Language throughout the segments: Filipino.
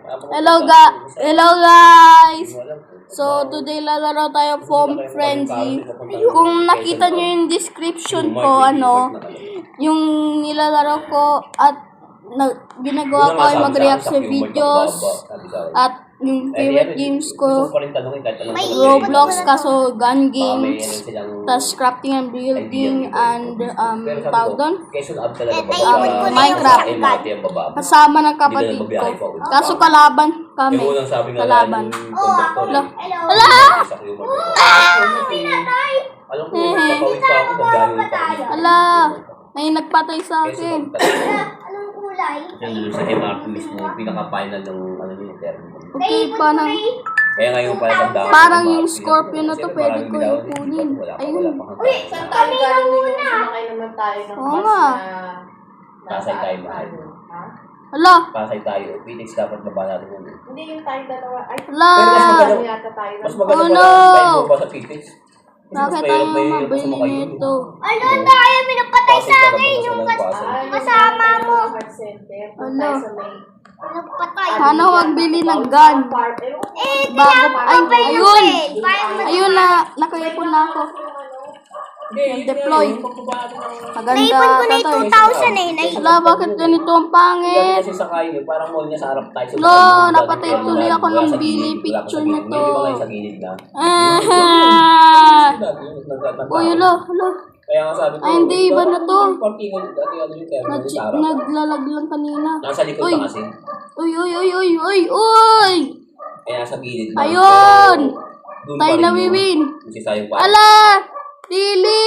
Hello guys! So today lalaro tayo Foam Frenzy. Kung nakita nyo yung description ko, yung nilalaro ko at ginagawa ko ay mag-react sa videos at yung favorite games ko, Roblox, kaso gun games, tas crafting and building, and tawag doon, Minecraft. Kasama ng kapatid ko. Kaso kalaban kami. Kalaban. Hala! Hala! May nagpatay sa akin. Yan doon sa MRT mismo, pinaka-final ng Okay, Kaya ngayon parang yung Scorpion na to, pwede ko ipunin. Ayun. Uy, kami na muna. Sumakay naman tayo ng Oo bus nga. na... Pasay tayo, mahal. Hala! Pasay tayo. Phoenix dapat baba natin yun. Hindi yung tayo dalawa. Ay, Hala! ano yata tayo. Mas maganda Oh, no! tayo baba sa Phoenix. Bakit tayo mabili nito? Ano tayo? Pinapatay sa akin yung kasama mo. Ano? Pinapatay. Sana wag bili ng gun. Bago, ayun! Ayun na, nakaipon na ako. Deploy. Maganda Naipon ko na ka yung to. 2,000 eh. Hala, bakit ganito ang pangit? Kasi sa kayo, parang mall niya sa harap tayo. No, napatay tuloy ako ng bili picture nito. Hindi ba kayo sa gilid na? Uy, hala. Kaya nga sabi ko, Ay, hindi, iba na to. Naglalag. Naglalag lang kanina. Nasa likod Uy. pa kasi. Uy! Kaya sa gilid na. Ayun! Doon Tayo pa rin na yun. wiwin. Kasi sayang pa. Ala! Billy!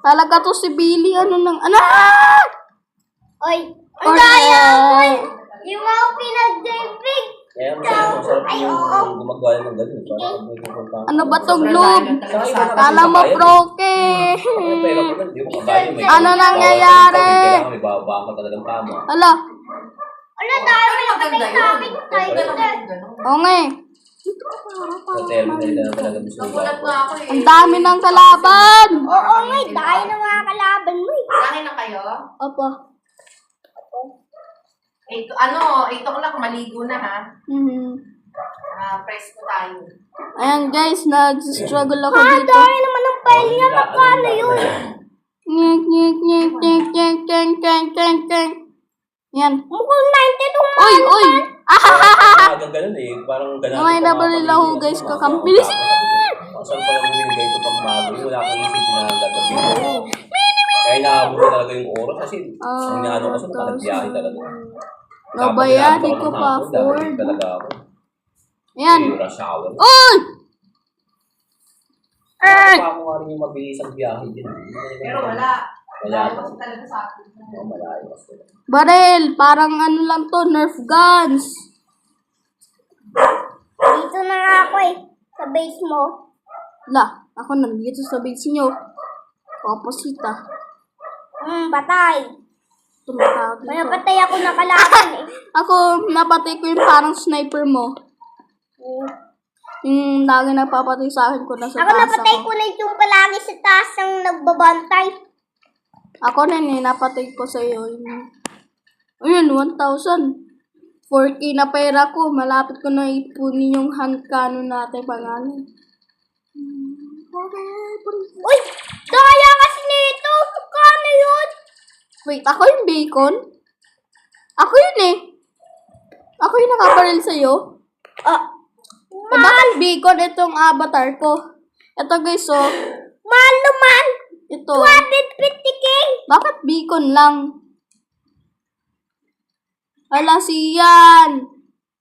Talaga to si Billy. Ano nang... Anak! Oy, ang Or, daya mo. Yung mga pinag-jumping. Kaya masarap yung gumagawa ng ganun. ano ba tong loob? Kala mo proke. Ano nangyayari? May bababa ka talagang tama. Ala! Ano tayo? Pinapatay sa akin. Oo nga eh. Sa terminal ka na talaga gusto mo. Nagulat nga ako eh. Ang dami ng kalaban! Oo nga, dahil ng mga kalaban mo eh. Sangin na kayo? Opo. Ito, 8 o'clock, maligo na ha. Presko tayo. Ayan guys, nag-struggle ako Ha, dito. dahil naman ang file niya. Magkano yun? Nyek. Yan. Mukhang 92 mga. Uy! Hanggang ganun eh. Parang ganun. May nabaril ako guys, kakampilis. Saan pa lang humingay ito pag bago? Wala kang isipin na gagawin. Kaya inaabot talaga yung oras kasi ang inaano kasi nakagbiyahe talaga. Nabayadi ko pa, Ford. Talaga ako. Yan. Yung shower. Uy! Pa ako nga rin yung mabilis ang biyahe din. Pero wala. Wala Kasi talaga sa akin. malayo kasi. Barel, parang ano lang to, Nerf guns. Dito na nga ako eh. Sa base mo. La, ako nandito sa base nyo. Opposite ah. Patay. Tumatawag May dito. patay ako na kalaban eh. Ako, napatay ko yung parang sniper mo. Yung lagi nagpapatay sa akin ko nasa Ako taas napatay ako. ko na yung palagi sa taas ng nagbabantay. Ako rin eh, napatay ko sa iyo. Ayun, 1,000. 4K na pera ko. Malapit ko na ipunin yung hand cannon natin pangalan. Uy! Daya kasi nito! Kano yun? Wait, ako yung bacon? Ako yun eh. Ako yung nakabaril sa'yo. Bakit bacon itong avatar ko? Ito guys, oh. Mahal naman! Ito. 250k! Bakit bacon lang? Wala siyan.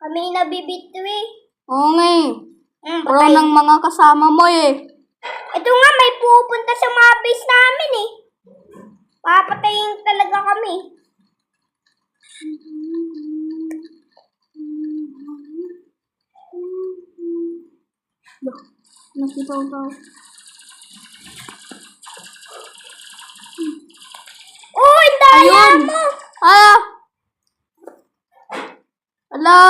Kami nabibito eh. Oo nga eh. Pro Patay. ng mga kasama mo eh. Ito nga, may pupunta sa mga base namin eh. Papatayin talaga kami. Nakita ko daw. Uy, daya Ayun! mo! Ala!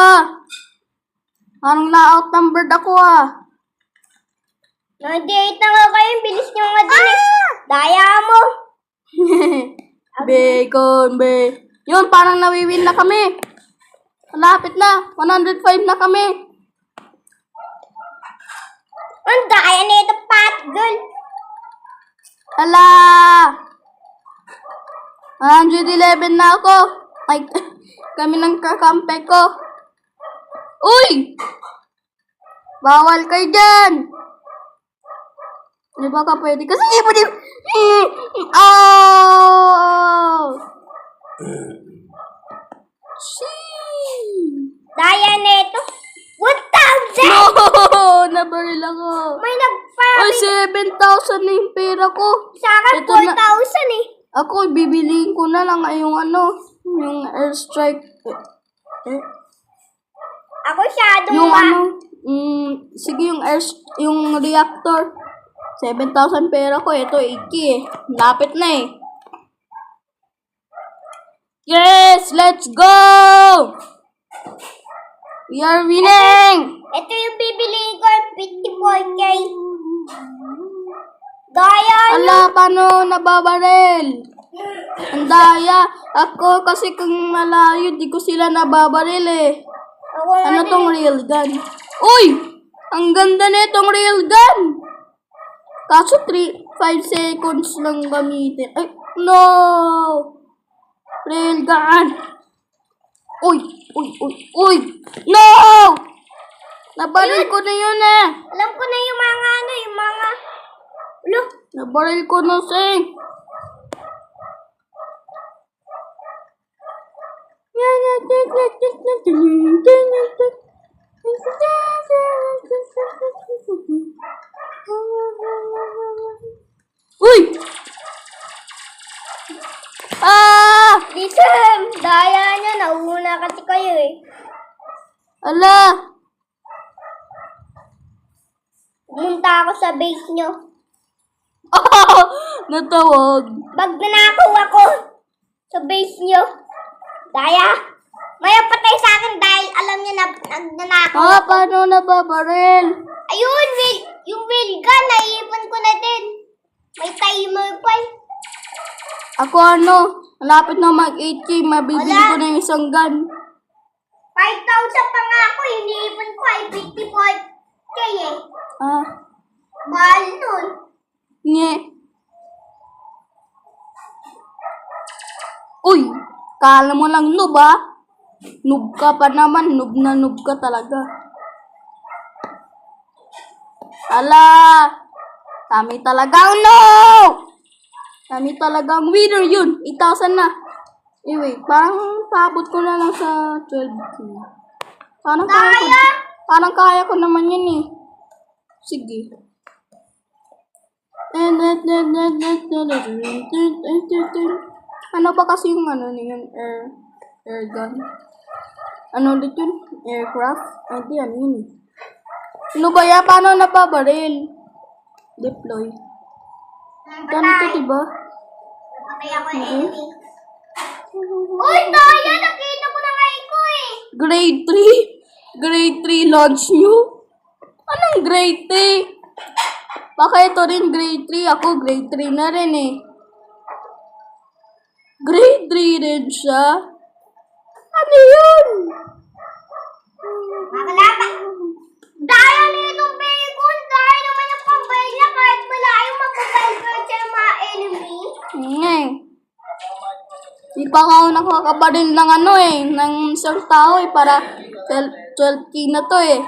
Parang na-outnumbered ako ah. 98 na nga kayo, bilis nyo nga din eh. Daya mo! Bacon, Yun, parang nawiwin na kami. Malapit na. 105 na kami. Ang daya na ito, Pat Girl. Hala! 111 na ako. Ay, kami ng kakampe ko. Uy! Bawal kayo dyan! Di ba ka pwede? Kasi di ba di... Oh! Sheesh! Daya na ito. 1,000! No! Nabaril ako. May Oy, nagparami 7,000 na yung pera ko. sa akin, Ito na. 4,000 eh. Ako, bibiliin ko na lang yung yung airstrike. Ako shadow Yung sige, yung reactor. 7,000 pera ko. Ito, 80 eh. Lapit na eh. Yes! Let's go! We are winning! Ito yung bibili ko, 54K. Daya nyo. Ala, paano nababaril? Ang daya. Ako kasi kung malayo, di ko sila nababaril eh. Ako nga Ano din. tong real gun? Uy! Ang ganda na itong real gun! Kaso 5 seconds lang gamitin. Ay, no! Real gun! Uy! Uy! Uy! Uy! No! Nabaril ko na yun eh! Alam ko na yung mga yung mga... Ulo, Nabaril ko na sing! Uy! Ah! listen! Daya nyo, nauna kasi kayo eh. Ala! Pumunta ako sa base nyo. Natawag. Pag nanakaw ako sa base nyo, daya, may patay sa akin dahil alam niya na nagnanakaw Ah, ako. paano nababaril? Ayun, yung wheel gun, naiipon ko na din. May timer pa eh. Ako malapit na mag-8K, mabibili Wala. ko na yung isang gun. 5,000 pa nga ako, iniipon ko ay 54K eh. Ah, Mahal nun. nye. Uy, kala mo lang noob ah. Noob ka pa naman, noob na noob ka talaga. Ala, kami talagang no! Kami talagang winner yun. 8,000 na. Anyway, parang paabot ko na lang sa 12K. Parang kaya ko naman yun eh. Sige. Ano ba kasi yung yung air gun? Ano ulit yun? Aircraft? Ay, di ano yun eh. Ano ba yan? Paano nababaril? Deploy. Ganito, diba? Patay ako enemy. Uy, daya! Nakita ko na nga iko eh. Grade 3? Grade 3 launch nyo? Anong grade 3? Baka ito rin grade 3. Ako grade 3 na rin eh. Grade 3 rin siya? Ano yun? Makalaban. Daya nitong bacon. Daya naman yung pambayad niya kahit malayo magpapayad ko sa mga enemy. Ngay. Di pa ako nakakabaril ng ng isang tao eh. Para 12K na to eh.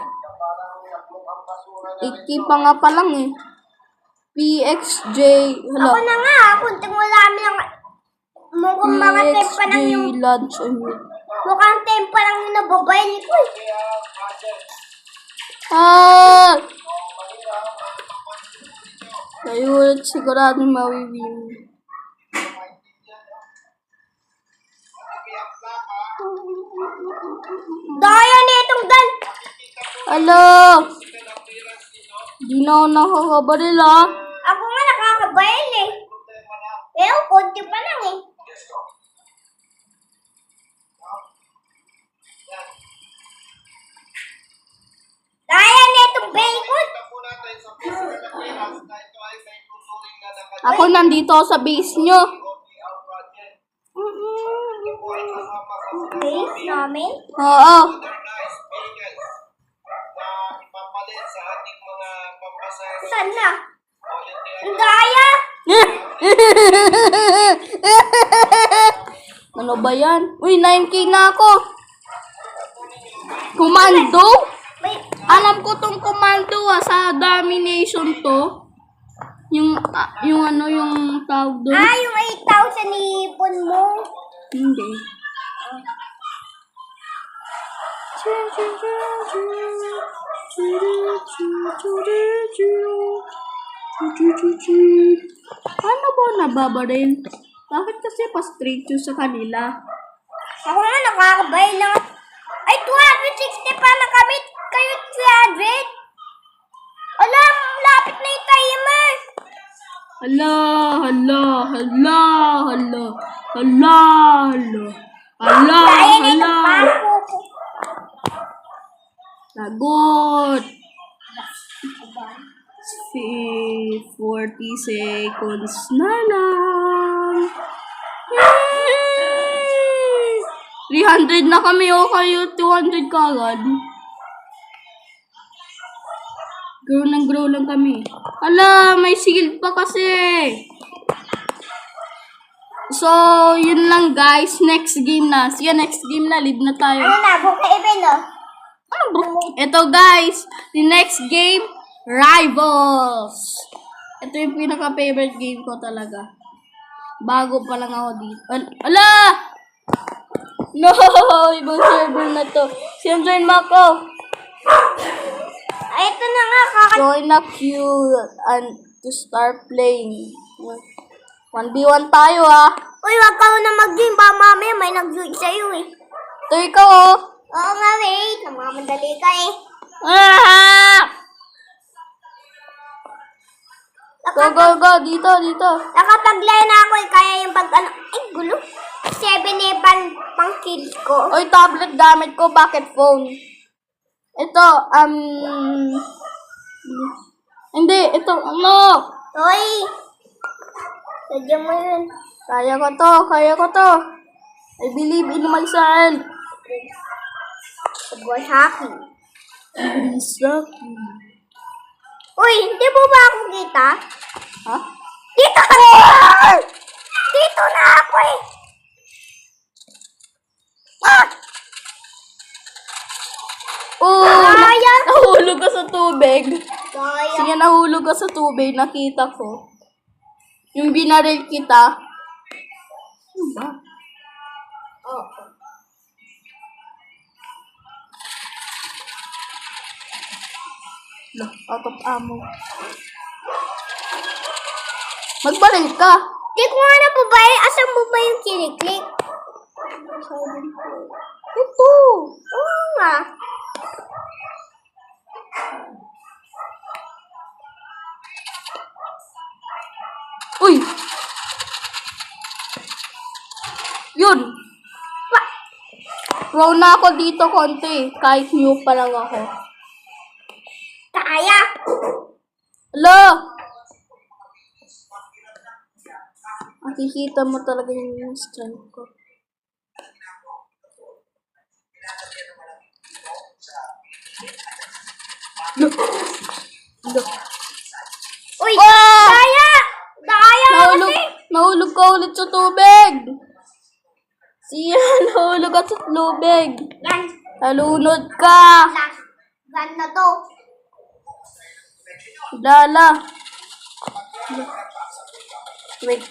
8K pa nga pa lang eh. PXJ. Hello. Ako na nga, kunting wala lang. Mukhang mga tempa lang yung... PXJ lunch. Mukhang tempa lang yung nababayad ko eh. Ah! Kayo ulit sigurado mawiwin. Daya nitong gun. Hello! Di na ako nakakabaril ah. Ako nga nakakabayad eh. Pero konti pa lang eh. Daya nitong bacon. Ako nandito ako sa base nyo. Base namin. namin? Oo. Saan na? Ang daya! Ano ba yan? Uy, 9K na ako. Commando? May, Alam ko tong commando sa domination to. Yung ano, yung tawag doon? yung 8,000 ipon mo. Hindi. Ano ba nababaril? Bakit kasi pa-straight yun sa kanila? Ako nga nakakabay lang. Ay, 260 pa na kami. Kayo 300. Alam, lapit na yung timer. Hala, hala, hala, hala, hala, hala, hala, Kaya nito hala. pa ako. Lagot. 40 seconds na lang. 300 na kami, kayo 200 kagad. Grow lang kami. Ala, may shield pa kasi. So, yun lang guys. Next game na. Sige, next game na. Live na tayo. Ano na, buka even no? Ano bro? Ito guys, the next game, Rivals. Ito yung pinaka-favorite game ko talaga. Bago pa lang ako dito. Ala! No! Ibang server na to. Sino join mo ako? Ay, ito na nga, Join na queue and to start playing. 1v1 tayo Uy, wag ka na mag-game. Ba, mamaya may nag-join sa'yo eh. Ito ikaw Oo nga, wait. Namamadali ka eh. Ah! Go. Dito. Nakapaglay na ako eh. Kaya yung ay, gulo. 7 pang kill ko. Oy, tablet gamit ko, bakit phone? Ito, hindi, ito, ano? Uy! Sadya mo yun. Kaya ko to. I believe in myself. Boy, happy. Exactly. Uy, hindi mo ba ako kita? Ha? Dito! Dito na ako eh. Oh, Kaya? nahulog ka sa tubig. Kaya. Sige, nahulog ka sa tubig, nakita ko. Yung binaril kita. Ano ba? Oo. Out of ammo. Magbaril ka. Di ko nga napabayay. Asan mo ba yung kiniklik? Ito. Oo nga. Uy! Yun! Pro na ako dito konti. Kahit new pa lang ako. Kaya. Alo! Makikita mo talaga yung strength ko. Look! Uy, Ah! kaya! Kaya kasi! Nahulog ka ulit sa tubig! Siya, nahulog ka sa tubig! Yan. Nalunod ka! Last gun na to. Dala! Wait.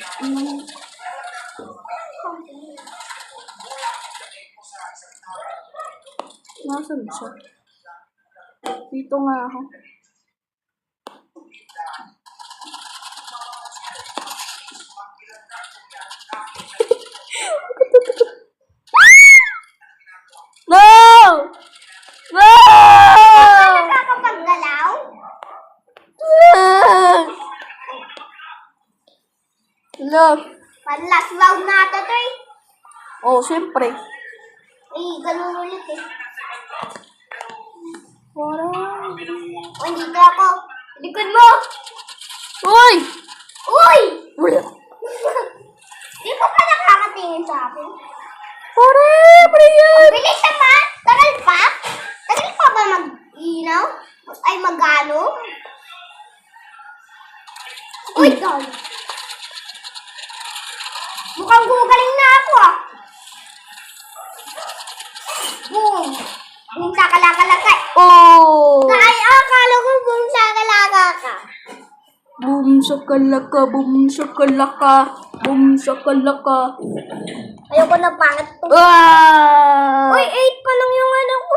Nasaan siya? Dito nga ako. No! No! Nakakapaggalaw? Hello. Last round na ito to eh. Oh, siyempre. Ay, ganun ulit eh. Parang... O, dito ako. Likod mo! Uy! Uy! Uy! Di ko pa nakakatingin sa akin. Pare! Pare yan! Bilisan Boom! Boom sakalaka-laka. Oh! Ay, akala ko boom sakalaka ka. Boom shakalaka, boom shakalaka, boom shakalaka. Ayoko na pangit to. Ah! Uy, 8 pa lang yung ano ko.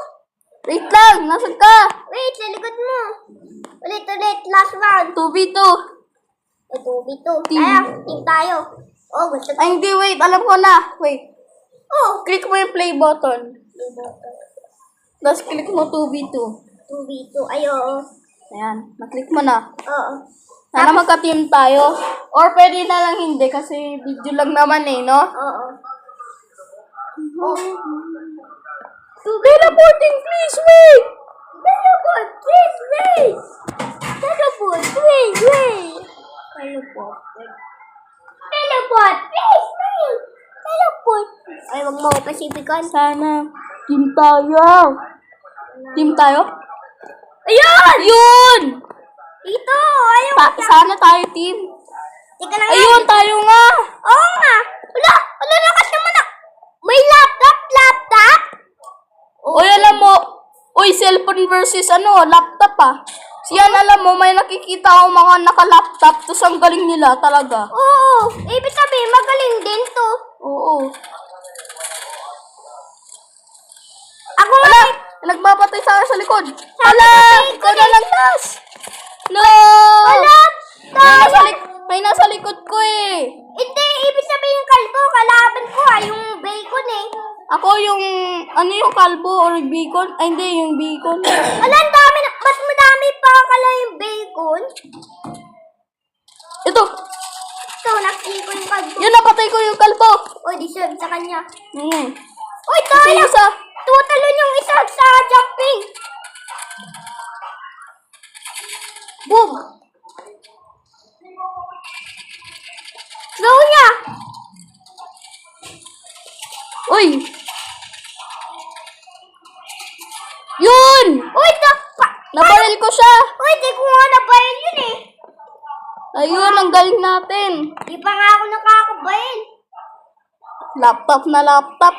Wait lang, nasaan ka? Wait, sa likod mo. Ulit, last round. 2v2. Ito, B2. Team. Team tayo. Oh, gusto ko. Ay, hindi, wait. Alam ko na. Wait. Oh, Click mo yung play button. Tapos click mo 2v2. 2v2. Ayo. Ayan. Na-click mo na. Oo. Sana magka-team tayo. Or pwede na lang hindi kasi video lang naman eh, no? Oo. Teleporting, please, wait! Teleport, please, wait! Teleport, please, wait! Teleport, please, wait! Teleport! Ay, wag mo ako pasipikan. Sana. Team tayo. Team tayo? Ayun! Ayun! Ito! Ayaw ko siya. Sana tayo team. Tika na nga. Ayun, tayo nga. Oo nga. Wala lakas naman na. May laptop. Uy, alam mo, cellphone versus laptop ah. Siyan, alam mo, may nakikita akong mga naka-laptop, tapos ang galing nila talaga. Oo. Ibig sabihin, magaling din to. Oo. Ako nga. Wala, nagpapatay sa akin sa likod. Wala, ikaw na lang last. No! Wala. May nasa likod ko eh. Hindi, ibig sabihin yung kalbo. Kalaban ko yung bacon eh. Ako yung, yung kalbo or bacon? Ay, hindi, yung bacon. Wala, ang dami na. Mas madami pa kala yung bacon. Ito, So, nakili ko yung kalbo. yun, napatay ko yung kalbo. O, deserve sa kanya. Ngayon. Uy, Kasi tayo! isa, Tutalon yung isa sa jumping. Boom! Slow niya! uy. Yun! Uy, Nabaril ko siya. Uy, di ko nga nabayan yun eh. Ayun, ang galing natin. Di pa nga ako nakakabayan. Laptop na laptop.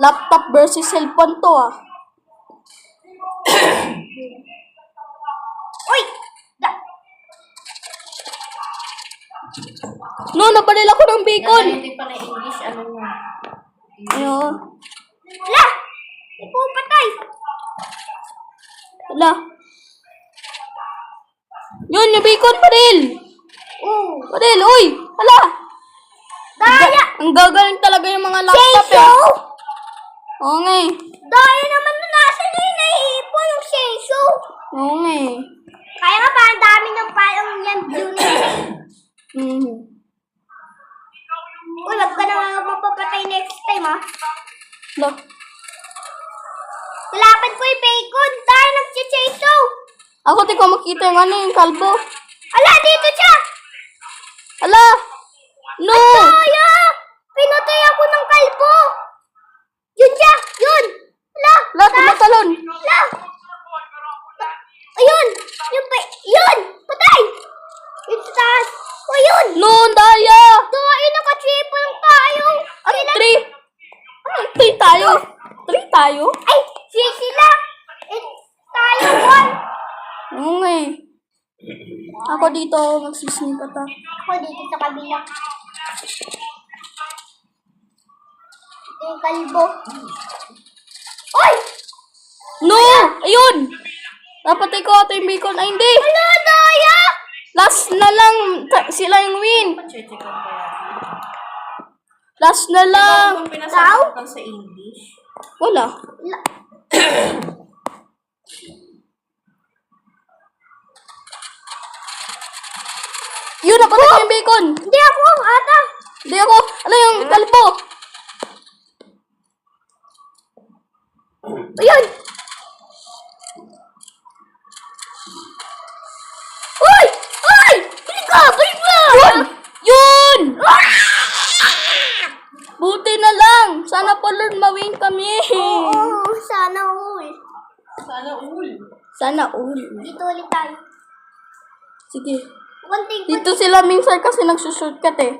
Laptop versus cellphone to ah. Uy! No, nabaril ako ng bacon. Hindi pa na English, ano mo. Ayun. Wala! Di po patay. Wala. Yun, yung bacon, baril. Oo. Baril, uy. Wala. Daya! Ang gagaling talaga yung mga laptop Seiso! eh. Oo nga eh. Daya naman na nasa na yung naiipon yung Seiso. Oo nga eh. Kaya nga parang dami ng parang yan blue na yun eh. Uy, wag ka na mapapatay next time ah. Wala. Kalaban ko yung bacon. Dahil nag-Seiso. Ako di ko makita yung kalbo. Ala, dito siya! Ala. No. Daya! Pinatay ako ng kalbo. Yun siya! Yun! Ala! Wala, tumatalon. Ala! Ayun! Yun! Patay! Yun sa taas. O yun! No, daya. Daya, naka-triple tayo. Ano, 3? 3 tayo. 3 tayo? Ay! Sila! Tayo, 1! Oo nga eh. Ako dito, magsisneak attack. Ako dito sa kabila. Ito yung kalbo. Oy! No! Ayun! Napatay ko ito yung bacon. Ay, hindi! Ano, Daya? Last na lang. Sila yung win. Check ko kaya. Last na lang. Kung pinasasakutan sa English. Wala. Yun, napatay ko yung bacon. Hindi ako, ata. Hindi ako. Ano yung kalbo? Ayun! Uy! Uy! Hindi ka! Balik mo! Yun! Yun! Buti na lang. Sana po Lord mawin kami. Oo, sana all. Sana all. Sana all. Dito ulit tayo. Sige. Konting Dito sila minsan kasi nagsushortcut eh.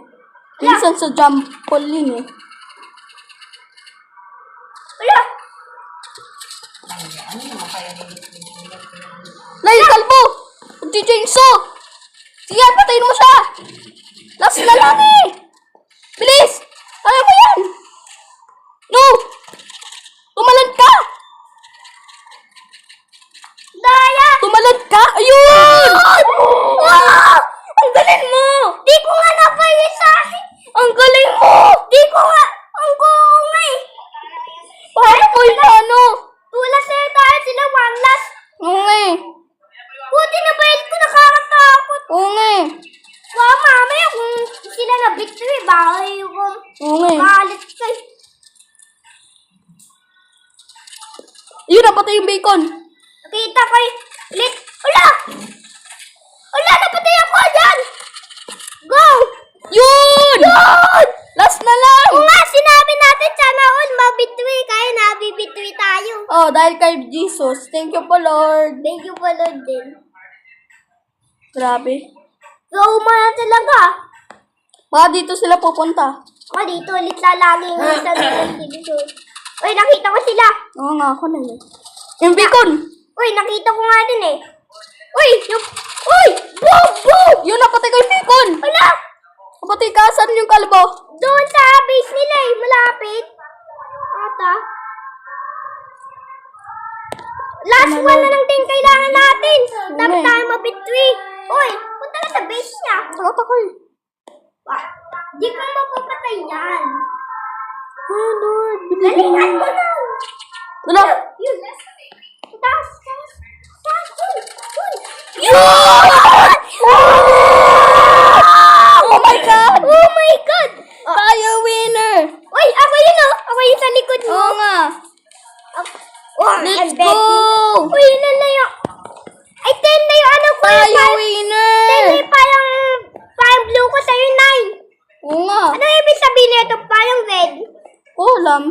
Minsan sa jump pole yun eh. Wala. Ano naman kaya nila? Nay, kalbo! Mag-chainsaw! Sige, patayin mo siya! Last na lang eh! Bilis! Kaya mo yan! No! Tumalon ka! Daya! Tumalon ka! Ayun! Ah! Ang galing mo! Di ko nga napayin sa akin. Ang galing mo! Di ko nga. Ang gungay. Paano ko yung ano? Tulas na tayo sila one last. Oo nga eh. Buti na bayad ko nakakatakot. Oo nga eh. Baka mamaya kung sila na victory, baka yung Oo nga eh. galit kayo. Yun, napatay yung bacon. Nakita ko yung ulit. Wala! Wala, napatay ako dyan! Go! Yun! Yun! Last na lang! Kung nga, sinabi natin sana all mabitwi. Kaya nabibitwi tayo. Oh, dahil kay Jesus. Thank you po, Lord. Thank you pala din. Grabe. Roma na talaga. Baka dito sila pupunta. Ako dito ulit lalaging sa TV show. Uy, nakita ko sila. Oo nga, ako na yun. Yung bacon! Uy, nakita ko nga din eh. Uy! Uy! Boom! Boom! Yun, napatay ko yung bacon! Wala! Napatay ka, saan yung kalbo? Doon sa base nila eh. Malapit. Ata. Last one na lang din kailangan natin. Dapat eh. tayo mabitwi. Uy, punta ka sa base niya. Takot ako eh. Di ka mapapatay yan. Oh, Lord. Galingan mo na. Wala. Yun. Taas, taas. Taas, dun, dun. Yun! Oh my God! Oh my God! Tayo winner! Uy, ako yun oh. Ako yun sa likod mo. Oo nga. Oh, Let's I'm Betty. go! Uy, yun na yung... Ay, 10 na yung ano ko. Tayo Ten winner! na yung parang blue ko sa'yo, 9. Oo nga. Ano ibig sabihin nito? Parang red. Oo lang.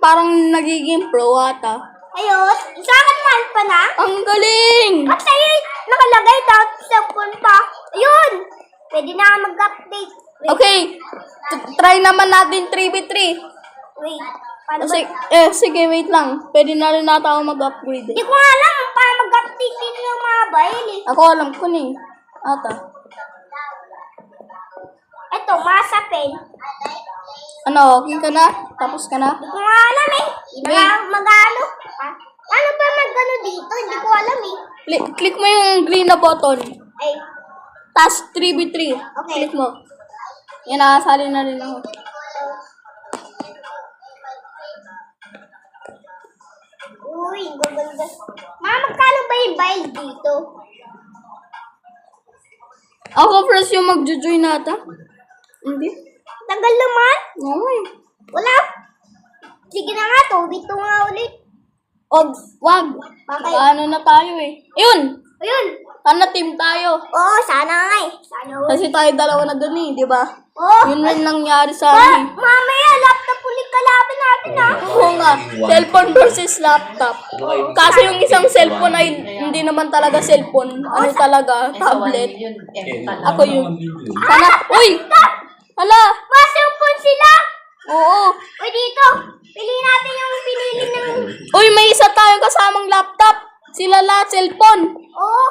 Parang nagiging pro ata. Ayun. Sa akin man pa na. Ang galing! At sa'yo nakalagay daw sa phone pa. Ayun. Pwede na mag-update. Wait. Okay. Try naman natin 3v3. Wait. Paano ba? Sige, wait lang. Pwede na rin nata ako mag-upgrade Di eh. ko nga alam paano mag-update dito yung mga bail eh. Ako alam ko na eh. Ata. Ito, masa pen. Ano, okay ka na? Tapos ka na? Di ko nga alam eh. Hindi na mag-ano. Paano ba mag-ano dito? Hindi ko alam eh. Click mo yung green na button. Ay, Task 3v3. Okay. Click mo. Yan, nakasali na rin ako. uy, gaganda. Magkano ba yung bail dito? Ako first yung mag-join nata. Hindi? Tagal naman. Oo eh. Wala. Sige na nga, 2v2 nga ulit. Wag. Bakit? Ano na tayo eh. Yun! Ayun. Sana team tayo. Oo, sana nga eh. Sana ulit. Kasi tayo dalawa na dun eh, di ba? Oo. Yun rin nangyari sa akin eh. Mamaya, laptop ulit kalaban natin ah. Oo nga. Cellphone versus laptop. Kaso yung isang cellphone ay hindi naman talaga cellphone. Ano talaga? Tablet. Ako yun. Sana. Uy! Hala! Masupon sila. Oo. Uy, dito. Piliin natin yung pinili ng... Uy, may isa tayong kasamang laptop. Sila lahat cellphone. Oo.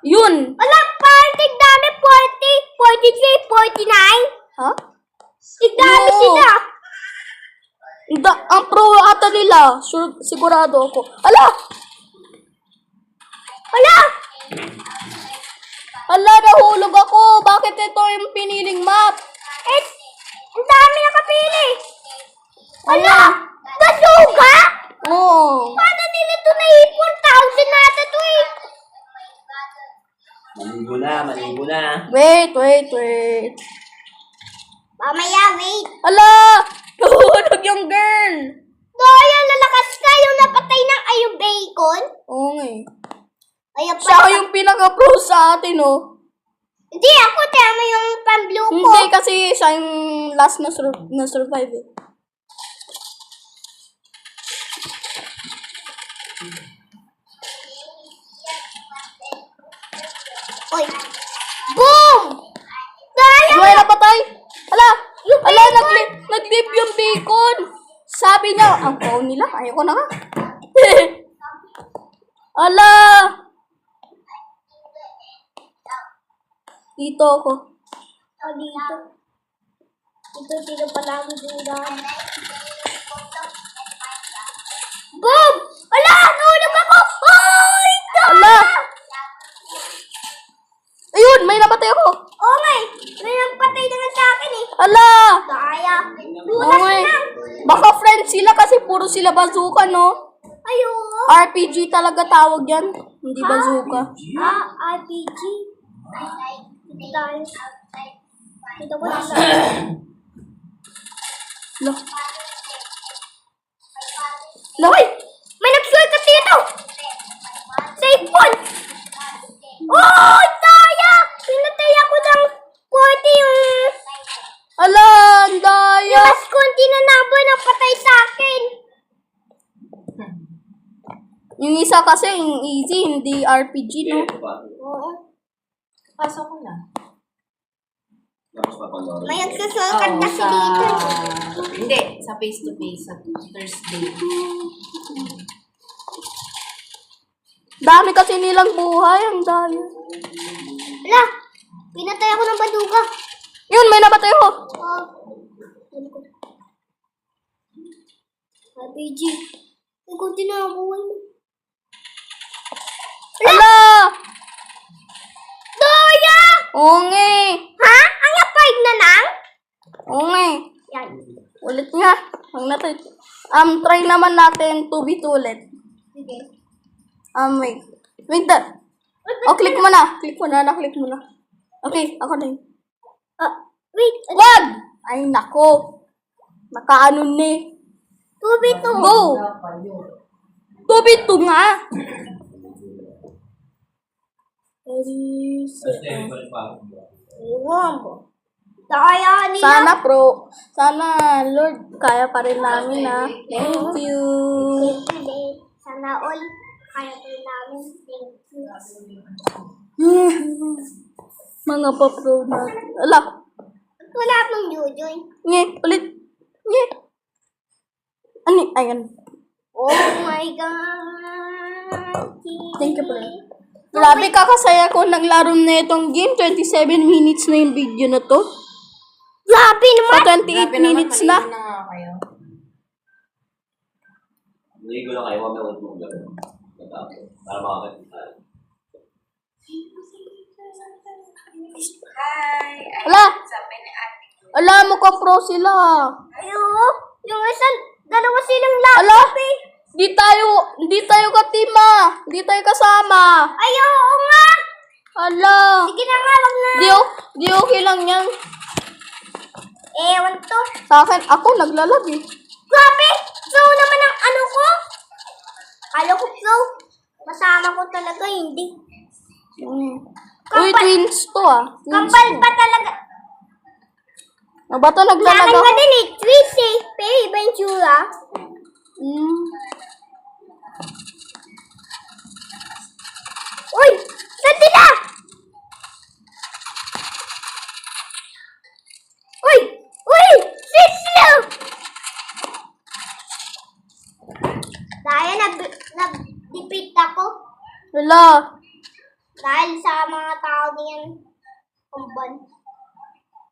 Yun. Wala, parang tigdami 40, 43, 49. Ha? Tigdami Oo. sila. Ang pro ata nila. Sure, sigurado ako. Ala! Wala. Ala, nahulog ako. Bakit ito yung piniling map? Eh, ang dami nakapili. Ala! Basuga? Oo. Paano nila ito naipon? 1,000 na ata ito eh. Maligo na. Wait. Mamaya, wait. Ala! Nahulog yung girl. Daya, lalakas ka yung napatay ng ayong bacon. Oo nga eh. Ayun Siya pa. yung pinaka-pro sa atin, oh. Hindi, ako tama yung pan-blue ko. Hindi, kasi siya yung last na survive eh. Oy. Boom! Daya! Ano ay napatay? Ala! Ala, nag-leap yung bacon! Sabi patay niya. Ang phone nila. Ayoko na nga. Ala! Dito ako. Dito. Ito, sino pala ang dulang? Boom! Ala! Nahulog ako! Ay! Ala! Ayun! May namatay ako. Oo nga eh. May nagpatay naman sa akin eh. Ala! Daya. Dulas Okay. lang. Baka friends sila kasi puro sila bazooka, no? Ayun. RPG talaga tawag yan. Hindi bazooka. RPG. Hindi tayo. Dito ko nasa. Ala. Ala. Uy! May nag-shortcut dito! Safe one! Oh! Daya! Pinatay ako ng 40 yung... Ala! Ang daya! Mas konti na naboy na patay sa akin. Yung isa kasi, yung easy, hindi RPG, no? Oo. Pasok ko na. Tapos papanood. May nagsusulkat kasi dito. Hindi, sa face-to-face, sa Thursday. Dami kasi nilang buhay, ang daya. Wala! Pinatay ako ng baduga. Yun, may nabatay ako. RPG. May konti na ang buhay mo. Ala! Daya! Onge! Ha? Ang yapay na lang? Onge! Yan. Ulit nga. Huwag natin. Try naman natin 2v2 ulit. Sige. Wait. Wait na. Oh, click mo na. Click mo na. Na-click mo na. Okay, ako na yun. Wait. Wag! Ay, nako. Nakaano ni. 2v2. Go! 2v2 nga. Iwan mo. Daya nila. Sana pro. Sana, Lord, kaya pa rin namin ha. Thank you. Hindi. Sana all. Kaya po namin. Thank you. Mga pa-pro natin. Ala. Wala pong Jojoy. Nye, ulit. Nye. Ano? Ayan. Oh my God. Thank you, bro. Grabe, kakasaya ko naglaro na itong game. 27 minutes na yung video na to. Grabe naman. Pa 28 minutes na. Maligo na nga kayo. Naligo na kayo, mamaya ulit mong gano'n. Para makakita. Hi! Ala! Sabi ni ate ko. Ala, mukha pro sila. Ayun. Yung isang, dalawa silang Ala! laptop eh. Di tayo katima. Di tayo kasama. Ayaw, oo nga. Ala. Sige na nga, wag na. Di okay lang yan. Ewan to. Sa akin, ako naglalag eh. Grabe! Flow naman ang ano ko. Kala ko flow. Masama ko talaga, hindi. Uy, twins to ah. Twins Kambal to. pa talaga. Ano ba to Sa naglalag akin ako? pa din eh. Twist eh. Pero iba yung tsura. Uy! Saan sila? Uy! Uy! Sislo! Dahil nag-defeat ako. Wala. Dahil sa mga tao niyan. Kambal.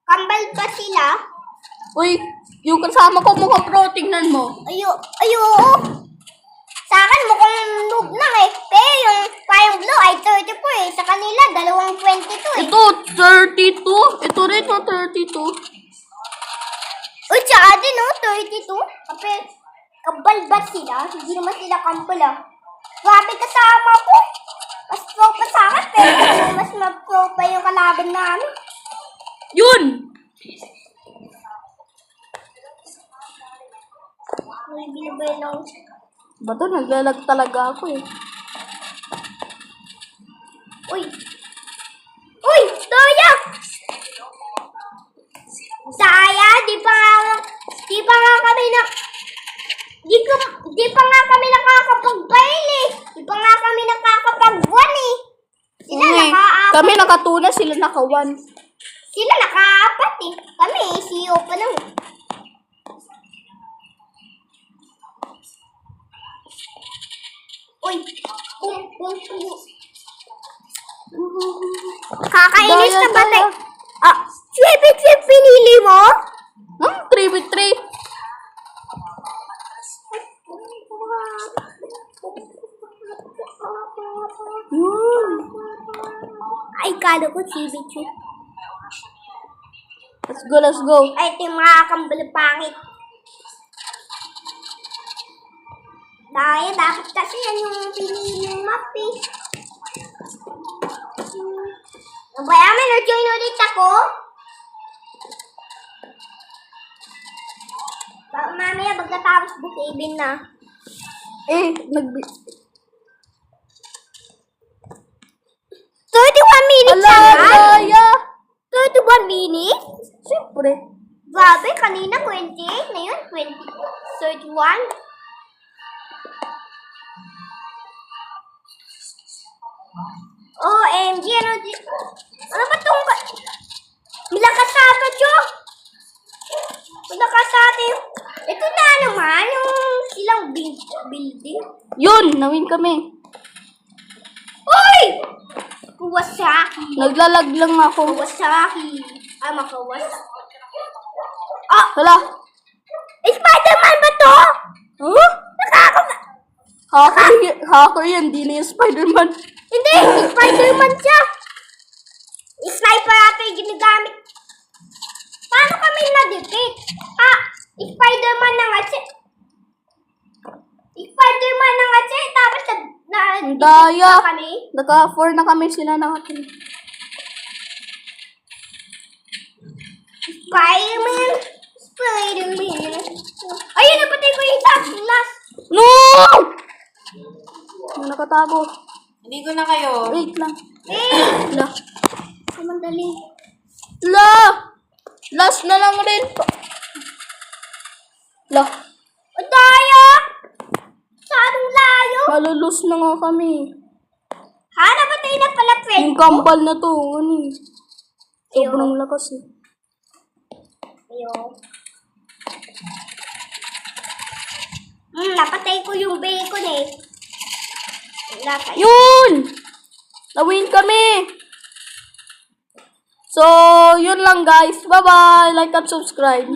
Kambal ba sila? Uy, yung kasama ko mukha pro, tingnan mo. Ayo. Sa akin mukhang noob lang eh. Pero yung parang blue ay 34 eh. Sa kanila, 22 eh. Ito, 32. Ito rin, 32. Uy, sa atin no, 32. Kapag kambal ba sila? Hindi naman sila kambal ah. Grabe kasama ko. Mas pro pa sa akin, pero mas mag-pro pa yung kalaban namin. Yun! May binibay lang. Bato, naglalag talaga ako eh. Uy! Uy! Daya! Daya, di pa nga kami nakakapag-bail eh. Di pa nga kami nakakapag-1 eh. Sila naka-apat. Kami nakatuna, sila naka-1. Sila naka-apat eh. Kami, CEO pa lang. Uy. Kakainis Daya, na ba daya. Ah, Chip pinili mo? 3v3. Yun. Ay, kala ko Chip. Let's go, let's go. Ay, ito yung mga kambal pangit. Dahil dapat kasi yan yung pinili ng map eh. Nabayaman, na-join ulit ako. Mamaya, pagkatapos book 7 na. Eh, 31 minutes Ala, agad? daya. 31 minutes? Siyempre. Grabe, kanina 28, ngayon 31. OMG, ano ba itong... Milakas ata, Jo! Milakas ata yung... Ito na naman, yung silang building. Yun, nawin kami. Uy! Kawasaki. Naglalag lang ako. Kawasaki. Ah, makawasaki. Ah! Hala. Spider-Man ba to? Huh? Nakakama... Hacker yan, di na yung Spider-Man. Hindi! Spider-Man siya! Sniper ata yung ginagamit. Paano kami na-detect? Ah! Spider-Man na nga siya. Spider-Man na nga siya. Tapos Ang daya. kami. Naka-4 na kami sila nakatin. Spider-Man. Ayun, napatay ko yung last. No! Nakatago. Hindi ko na kayo. Wait lang. Eh! La. Kamandali. La! Last na lang rin. La. Ang daya! Sanong layo. Malulus na nga kami. Ha? Napatay na pala friend Yung ko. kampal na to, ano eh. Sobrang lakas eh. Ayun. Napatay ko yung bacon eh. Napatay. Yun! Nawin kami! So, yun lang guys. Bye-bye! Like and subscribe.